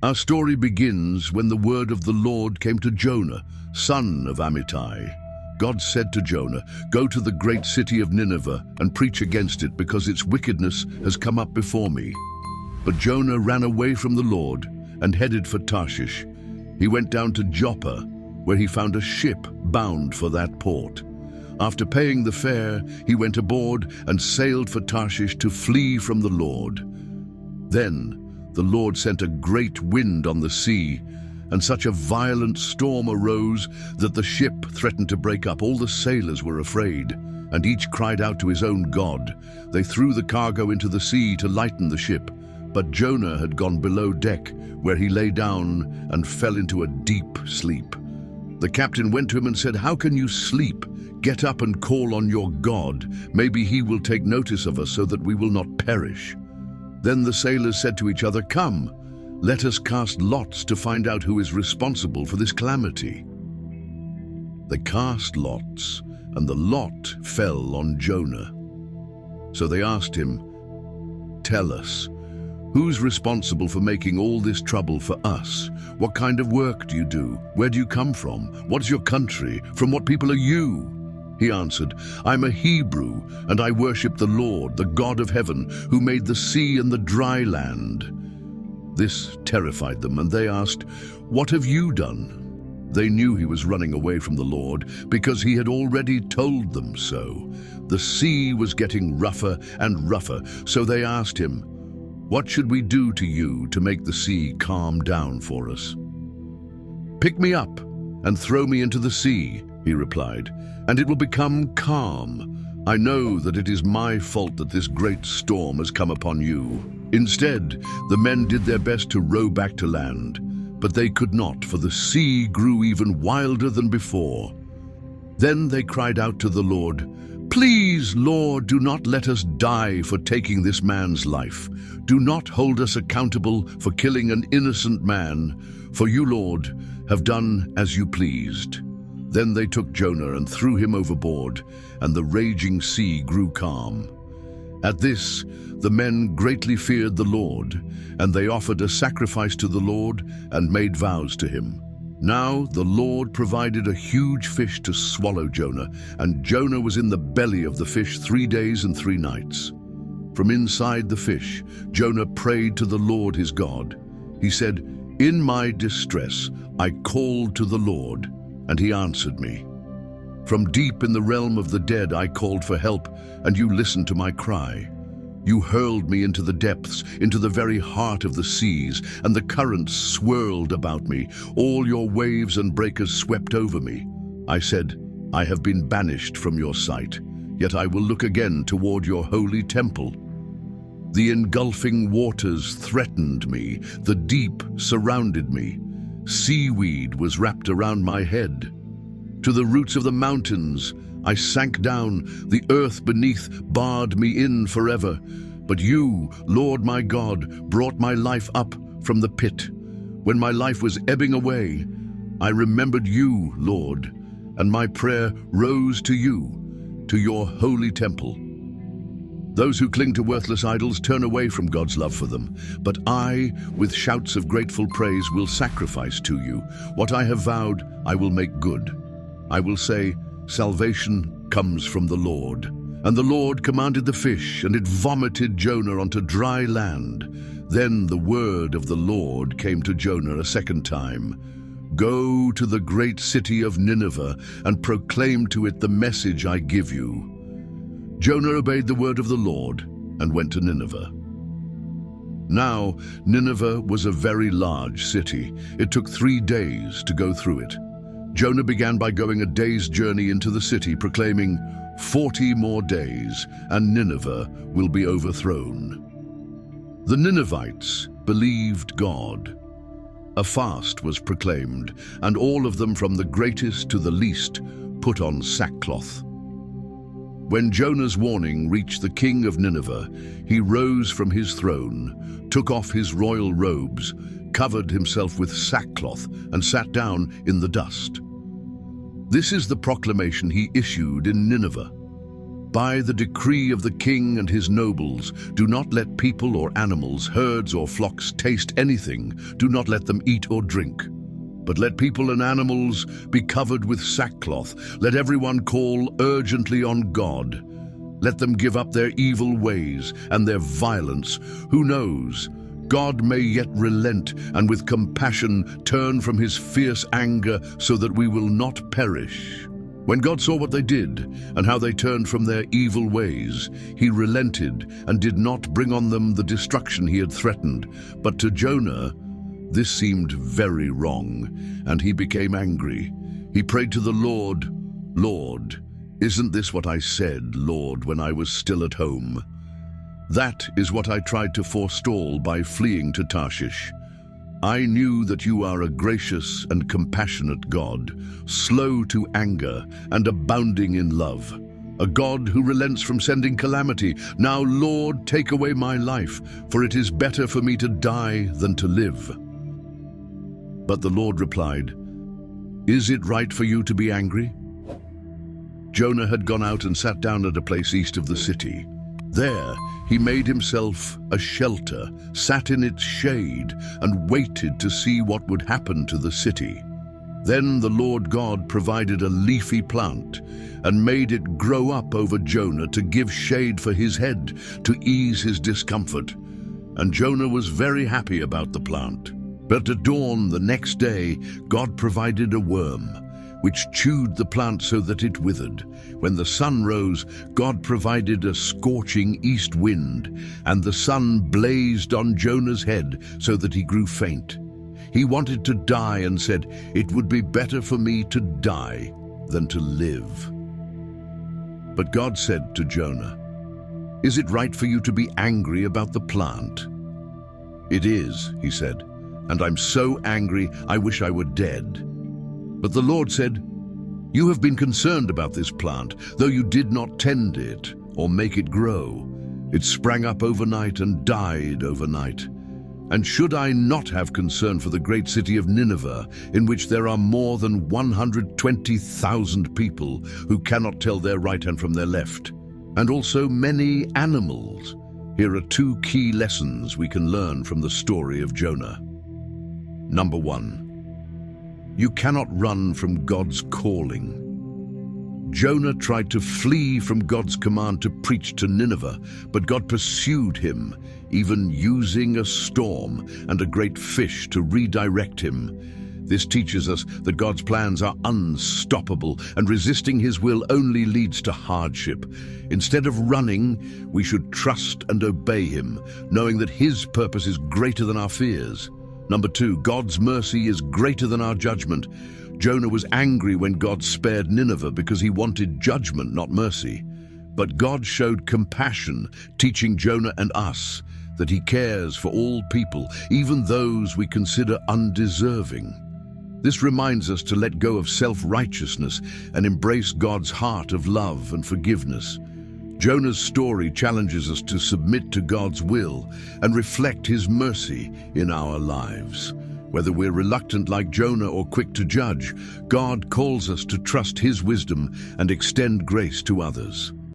Our story begins when the word of the Lord came to Jonah, son of Amittai. God said to Jonah, "Go to the great city of Nineveh and preach against it, because its wickedness has come up before me." But Jonah ran away from the Lord and headed for Tarshish. He went down to Joppa, where he found a ship bound for that port. After paying the fare, he went aboard and sailed for Tarshish to flee from the Lord. Then the Lord sent a great wind on the sea, and such a violent storm arose that the ship threatened to break up. All the sailors were afraid, and each cried out to his own god. They threw the cargo into the sea to lighten the ship, but Jonah had gone below deck, where he lay down and fell into a deep sleep. The captain went to him and said, "How can you sleep? Get up and call on your God. Maybe he will take notice of us so that we will not perish." Then the sailors said to each other, "Come, let us cast lots to find out who is responsible for this calamity." They cast lots, and the lot fell on Jonah. So they asked him, "Tell us, who's responsible for making all this trouble for us? What kind of work do you do? Where do you come from? What's your country? From what people are you?" He answered, "I'm a Hebrew, and I worship the Lord, the God of heaven, who made the sea and the dry land." This terrified them, and they asked, "What have you done?" They knew he was running away from the Lord, because he had already told them so. The sea was getting rougher and rougher, so they asked him, "What should we do to you to make the sea calm down for us?" "Pick me up and throw me into the sea," he replied, "and it will become calm. I know that it is my fault that this great storm has come upon you." Instead, the men did their best to row back to land, but they could not, for the sea grew even wilder than before. Then they cried out to the Lord, "Please, Lord, do not let us die for taking this man's life. Do not hold us accountable for killing an innocent man, for you, Lord, have done as you pleased." Then they took Jonah and threw him overboard, and the raging sea grew calm. At this, the men greatly feared the Lord, and they offered a sacrifice to the Lord and made vows to him. Now the Lord provided a huge fish to swallow Jonah, and Jonah was in the belly of the fish 3 days and 3 nights. From inside the fish, Jonah prayed to the Lord his God. He said, "In my distress, I called to the Lord, and he answered me. From deep in the realm of the dead I called for help, and you listened to my cry. You hurled me into the depths, into the very heart of the seas, and the currents swirled about me. All your waves and breakers swept over me. I said, I have been banished from your sight, yet I will look again toward your holy temple. The engulfing waters threatened me, the deep surrounded me. Seaweed was wrapped around my head. To the roots of the mountains I sank down, the earth beneath barred me in forever. But you, Lord my God, brought my life up from the pit. When my life was ebbing away, I remembered you, Lord, and my prayer rose to you, to your holy temple. Those who cling to worthless idols turn away from God's love for them, but I, with shouts of grateful praise, will sacrifice to you. What I have vowed, I will make good. I will say, salvation comes from the Lord. And the Lord commanded the fish, and it vomited Jonah onto dry land. Then the word of the Lord came to Jonah a second time. Go to the great city of Nineveh and proclaim to it the message I give you. Jonah obeyed the word of the Lord and went to Nineveh. Now, Nineveh was a very large city. It took 3 days to go through it. Jonah began by going a day's journey into the city, proclaiming, 40 more days, and Nineveh will be overthrown. The Ninevites believed God. A fast was proclaimed, and all of them, from the greatest to the least, put on sackcloth. When Jonah's warning reached the king of Nineveh, he rose from his throne, took off his royal robes, covered himself with sackcloth, and sat down in the dust. This is the proclamation he issued in Nineveh. By the decree of the king and his nobles, do not let people or animals, herds or flocks taste anything. Do not let them eat or drink. But let people and animals be covered with sackcloth. Let everyone call urgently on God. Let them give up their evil ways and their violence. Who knows? God may yet relent and with compassion turn from his fierce anger so that we will not perish. When God saw what they did and how they turned from their evil ways, he relented and did not bring on them the destruction he had threatened. But to Jonah, this seemed very wrong, and he became angry. He prayed to the Lord, "Lord, isn't this what I said, Lord, when I was still at home? That is what I tried to forestall by fleeing to Tarshish. I knew that you are a gracious and compassionate God, slow to anger and abounding in love, a God who relents from sending calamity. Now, Lord, take away my life, for it is better for me to die than to live." But the Lord replied, "Is it right for you to be angry?" Jonah had gone out and sat down at a place east of the city. There he made himself a shelter, sat in its shade, and waited to see what would happen to the city. Then the Lord God provided a leafy plant and made it grow up over Jonah to give shade for his head, to ease his discomfort. And Jonah was very happy about the plant. But at dawn the next day, God provided a worm, which chewed the plant so that it withered. When the sun rose, God provided a scorching east wind, and the sun blazed on Jonah's head so that he grew faint. He wanted to die and said, "It would be better for me to die than to live." But God said to Jonah, "Is it right for you to be angry about the plant?" "It is," he said, "and I'm so angry I wish I were dead." But the Lord said, "You have been concerned about this plant, though you did not tend it or make it grow. It sprang up overnight and died overnight. And should I not have concern for the great city of Nineveh, in which there are more than 120,000 people who cannot tell their right hand from their left, and also many animals?" Here are two key lessons we can learn from the story of Jonah. Number 1. You cannot run from God's calling. Jonah tried to flee from God's command to preach to Nineveh, but God pursued him, even using a storm and a great fish to redirect him. This teaches us that God's plans are unstoppable, and resisting his will only leads to hardship. Instead of running, we should trust and obey him, knowing that his purpose is greater than our fears. Number 2, God's mercy is greater than our judgment. Jonah was angry when God spared Nineveh because he wanted judgment, not mercy. But God showed compassion, teaching Jonah and us that he cares for all people, even those we consider undeserving. This reminds us to let go of self-righteousness and embrace God's heart of love and forgiveness. Jonah's story challenges us to submit to God's will and reflect his mercy in our lives. Whether we're reluctant like Jonah or quick to judge, God calls us to trust his wisdom and extend grace to others.